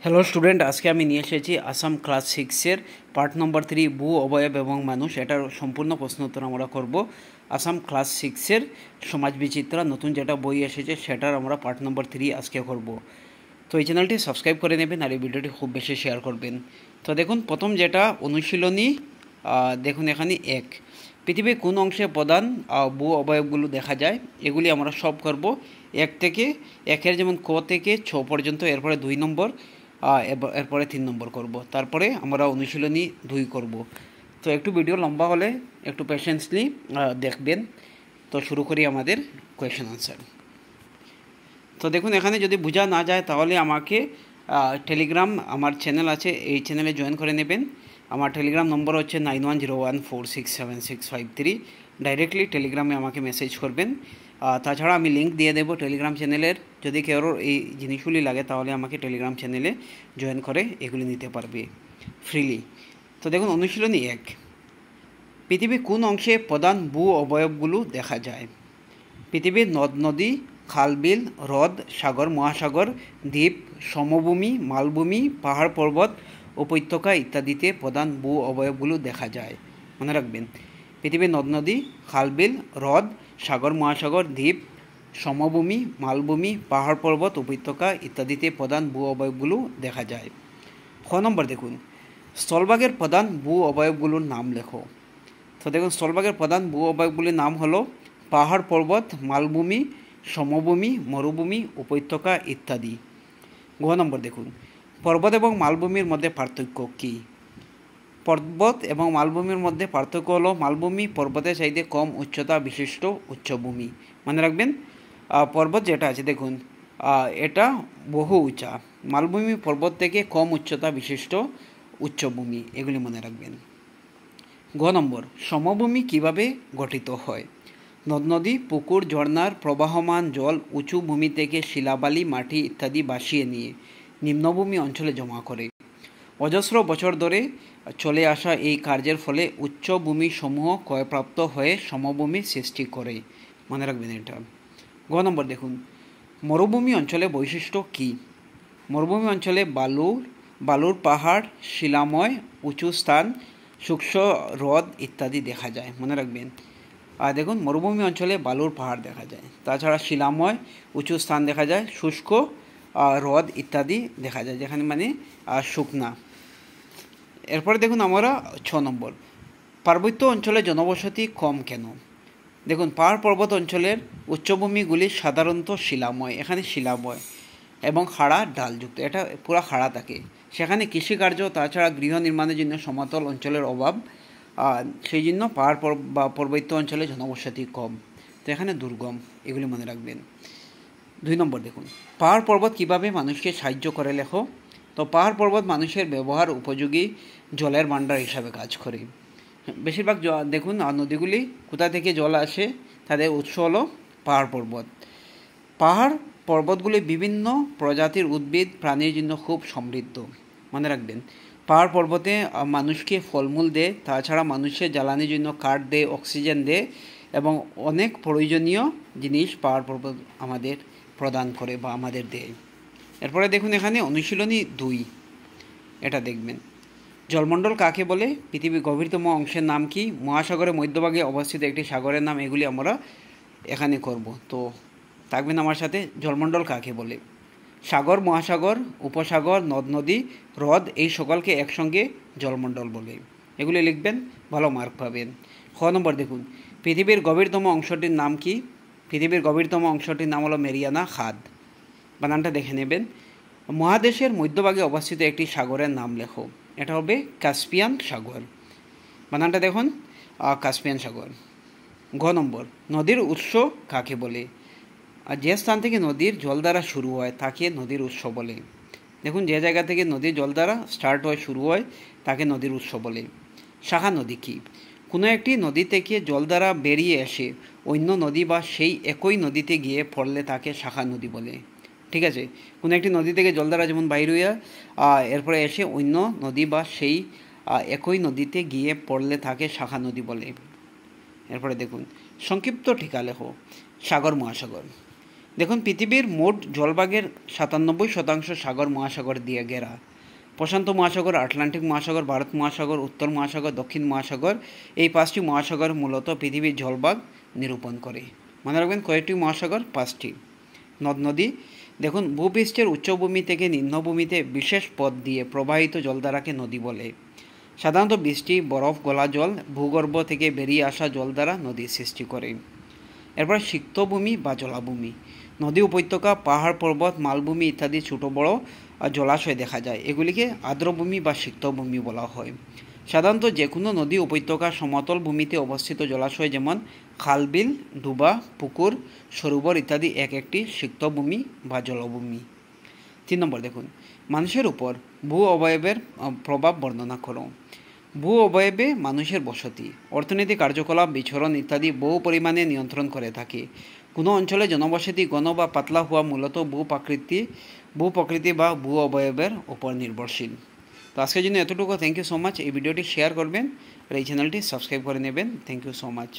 Hello student, আজকে আমি নিয়ে এসেছি আসাম ক্লাস 6-এর পার্ট নম্বর 3 ভূ অবয়ব এবং মানুষ। এটার সম্পূর্ণ প্রশ্ন উত্তর আমরা করব। আসাম ক্লাস 6-এর সমাজ বিচিত্রা নতুন যেটা বই এসেছে সেটার আমরা পার্ট নম্বর 3 আজকে করব। তো এই চ্যানেলটি সাবস্ক্রাইব করে নেবেন আর এই ভিডিওটি খুব বেশি শেয়ার করবেন। তো দেখুন, প্রথম যেটা অনুশীলনী, দেখুন এখানে পৃথিবীর কোন অংশে প্রধান ভূ অবয়বগুলো দেখা যায়, এগুলি আমরা সব করব। একের যেমন ক থেকে ছ পর্যন্ত, এরপরে 2 নম্বর, এরপরে 3 নম্বর করব, তারপরে আমরা অনুশীলনী 2 করব। তো একটু ভিডিও লম্বা হলে একটু পেশেন্সলি দেখবেন। তো শুরু করি আমাদের কোয়েশ্চেন আনসার। তো দেখুন, এখানে যদি বোঝা না যায় তাহলে আমাকে টেলিগ্রাম, আমার চ্যানেল আছে, এই চ্যানেলে জয়েন করে নেবেন। আমার টেলিগ্রাম নম্বর হচ্ছে 9101467653। ডাইরেক্টলি টেলিগ্রামে আমাকে মেসেজ করবেন। তাছাড়া আমি লিঙ্ক দিয়ে দেবো টেলিগ্রাম চ্যানেলের। যদি কেউ এই জিনিসগুলি লাগে তাহলে আমাকে টেলিগ্রাম চ্যানেলে জয়েন করে এগুলি নিতে পারবে ফ্রিলি। তো দেখুন, অনুশীলনী 1, পৃথিবীর কোন অংশে প্রধান ভূ অবয়বগুলো দেখা যায়? পৃথিবীর নদ নদী, খাল-বিল, হ্রদ, সাগর, মহাসাগর, দ্বীপ, সমভূমি, মালভূমি, পাহাড় পর্বত, উপত্যকা ইত্যাদিতে প্রধান ভূ অবয়বগুলো দেখা যায়। মনে রাখবেন, পৃথিবীর নদ নদী, খাল-বিল, হ্রদ, সাগর, মহাসাগর, দ্বীপ, সমভূমি, মালভূমি, পাহাড় পর্বত, উপত্যকা ইত্যাদিতে প্রধান ভূ অবয়বগুলো দেখা যায়। খ নম্বর দেখুন, স্থলভাগের প্রধান ভূ অবয়বগুলোর নাম লেখো। তো দেখুন, স্থলভাগের প্রধান ভূ অবয়বগুলির নাম হলো পাহাড় পর্বত, মালভূমি, সমভূমি, মরুভূমি, উপত্যকা ইত্যাদি। গ নম্বর দেখুন, পর্বত এবং মালভূমির মধ্যে পার্থক্য কী? পর্বত এবং মালভূমির মধ্যে পার্থক্য হলো মালভূমি পর্বতের চাইতে কম উচ্চতা বিশিষ্ট উচ্চভূমি। মনে রাখবেন, পর্বত যেটা আছে দেখুন, এটা বহু উঁচা। মালভূমি পর্বত থেকে কম উচ্চতা বিশিষ্ট উচ্চভূমি, এগুলি মনে রাখবেন। গ নম্বর, সমভূমি কিভাবে গঠিত হয়? নদ নদী, পুকুর, ঝর্ণার প্রবাহমান জল উঁচু ভূমি থেকে শিলাবালি, মাটি ইত্যাদি ভাসিয়ে নিয়ে নিম্নভূমি অঞ্চলে জমা করে। অজস্র বছর ধরে চলে আসা এই কার্যের ফলে উচ্চভূমি সমূহ ক্ষয়প্রাপ্ত হয়ে সমভূমির সৃষ্টি করে। মনে রাখবেন এটা। গ নম্বর দেখুন, মরুভূমি অঞ্চলে বৈশিষ্ট্য কী? মরুভূমি অঞ্চলে বালুর পাহাড়, শিলাময় উঁচু স্থান, শুষ্ক হ্রদ ইত্যাদি দেখা যায়। মনে রাখবেন, দেখুন, মরুভূমি অঞ্চলে বালুর পাহাড় দেখা যায়, তাছাড়া শিলাময় উঁচু স্থান দেখা যায়, শুষ্ক হ্রদ ইত্যাদি দেখা যায়, যেখানে মানে শুকনা। এরপরে দেখুন আমরা 6 নম্বর, পার্বত্য অঞ্চলে জনবসতি কম কেন? দেখুন, পাহাড় পর্বত অঞ্চলের উচ্চভূমিগুলি সাধারণত শিলাময়, এখানে শিলাময় এবং খাড়া ঢালযুক্ত, এটা পুরো খাড়া থাকে। সেখানে কৃষিকার্য তাছাড়া গৃহ নির্মাণের জন্য সমতল অঞ্চলের অভাব, সেই জন্য পাহাড় বা পর্বত্য অঞ্চলে জনবসতি কম। তো এখানে দুর্গম, এগুলি মনে রাখবেন। 2 নম্বর দেখুন, পাহাড় পর্বত কীভাবে মানুষকে সাহায্য করে লেখো। তো পাহাড় পর্বত মানুষের ব্যবহার উপযোগী জলের ভাণ্ডার হিসাবে কাজ করে। বেশিরভাগ দেখুন, নদীগুলি কোথা থেকে জল আসে, তাদের উৎস হলো পাহাড় পর্বত। পাহাড় পর্বতগুলি বিভিন্ন প্রজাতির উদ্ভিদ প্রাণীর জন্য খুব সমৃদ্ধ। মনে রাখবেন, পাহাড় পর্বতে মানুষকে ফলমূল দেয়, তাছাড়া মানুষের জ্বালানির জন্য কাঠ দেয়, অক্সিজেন দেয় এবং অনেক প্রয়োজনীয় জিনিস পাহাড় পর্বত আমাদের প্রদান করে বা আমাদের দেয়। এরপরে দেখুন এখানে অনুশীলনী 2, এটা দেখবেন, জলমণ্ডল কাকে বলে? পৃথিবীর গভীরতম অংশের নাম কি? মহাসাগরের মধ্যভাগে অবস্থিত একটি সাগরের নাম। এগুলি আমরা এখানে করব। তো থাকবেন আমার সাথে। জলমণ্ডল কাকে বলে? সাগর, মহাসাগর, উপসাগর, নদ নদী, হ্রদ, এই সকলকে একসঙ্গে জলমণ্ডল বলে। এগুলি লিখবেন, ভালো মার্ক পাবেন। খ নম্বর দেখুন, পৃথিবীর গভীরতম অংশটির নাম কি? পৃথিবীর গভীরতম অংশটির নাম হলো মেরিয়ানা খাদ। বানানটা দেখে নেবেন। মহাদেশের মধ্যভাগে অবস্থিত একটি সাগরের নাম লেখো। এটা হবে কাস্পিয়ান সাগর। বানানটা দেখুন, কাস্পিয়ান সাগর। ঘ নম্বর, নদীর উৎস কাকে বলে? আর যে স্থান থেকে নদীর জলধারা শুরু হয় তাকে নদীর উৎস বলে। দেখুন, যে জায়গা থেকে নদীর জলধারা স্টার্ট হয়, শুরু হয়, তাকে নদীর উৎস বলে। শাখা নদী কী? কোনো একটি নদী থেকে জলধারা বেরিয়ে এসে অন্য নদী বা সেই একই নদীতে গিয়ে পড়লে তাকে শাখা নদী বলে। ঠিক আছে, কোনো একটি নদী থেকে জলধারা যেমন বাইর হইয়া এরপরে এসে অন্য নদী বা সেই একই নদীতে গিয়ে পড়লে তাকে শাখা নদী বলে। এরপরে দেখুন, সংক্ষিপ্ত ঠিকা লেখো। সাগর, মহাসাগর। দেখুন পৃথিবীর মোট জলভাগের 97% সাগর মহাসাগর দিয়ে ঘেরা। প্রশান্ত মহাসাগর, আটলান্টিক মহাসাগর, ভারত মহাসাগর, উত্তর মহাসাগর, দক্ষিণ মহাসাগর, এই 5টি মহাসাগর মূলত পৃথিবীর জলভাগ নিরূপণ করে। মনে রাখবেন কয়েকটি মহাসাগর? 5টি। নদ নদী, দেখুন ভূপৃষ্ঠের উচ্চভূমি থেকে নিম্নভূমিতে বিশেষ পথ দিয়ে প্রবাহিত জলধারাকে নদী বলে। সাধারণত বৃষ্টি, বরফ গলা জল ভূগর্ভ থেকে বেরিয়ে আসা জল দ্বারা নদীর সৃষ্টি করে। এরপর সিক্তভূমি বা জলাভূমি, নদী, উপত্যকা, পাহাড়, পর্বত, মালভূমি ইত্যাদি ছোট বড় জলাশয় দেখা যায়। এগুলিকে আর্দ্রভূমি বা সিক্তভূমি বলা হয়। সাধারণত যে কোনো নদী, উপত্যকা, সমতল ভূমিতে অবস্থিত জলাশয় যেমন খাল, বিল, ডুবা, পুকুর, সরোবর ইত্যাদি এক একটি সিক্তভূমি বা জলভূমি। 3 নম্বর দেখুন, মানুষের উপর ভূ অবয়বের প্রভাব বর্ণনা করো। ভূ অবয়বে মানুষের বসতি, অর্থনৈতিক কার্যকলাপ, বিচরণ ইত্যাদি বহু পরিমাণে নিয়ন্ত্রণ করে থাকে। কোনো অঞ্চলে জনবসতি ঘন বা পাতলা হওয়া মূলত ভূপ্রকৃতি বা ভূ অবয়বের উপর নির্ভরশীল। তো আজকের জন্য এতটুকু। Thank you so much. এই ভিডিওটি শেয়ার করবেন আর এই চ্যানেলটি সাবস্ক্রাইব করে নেবেন। Thank you so much.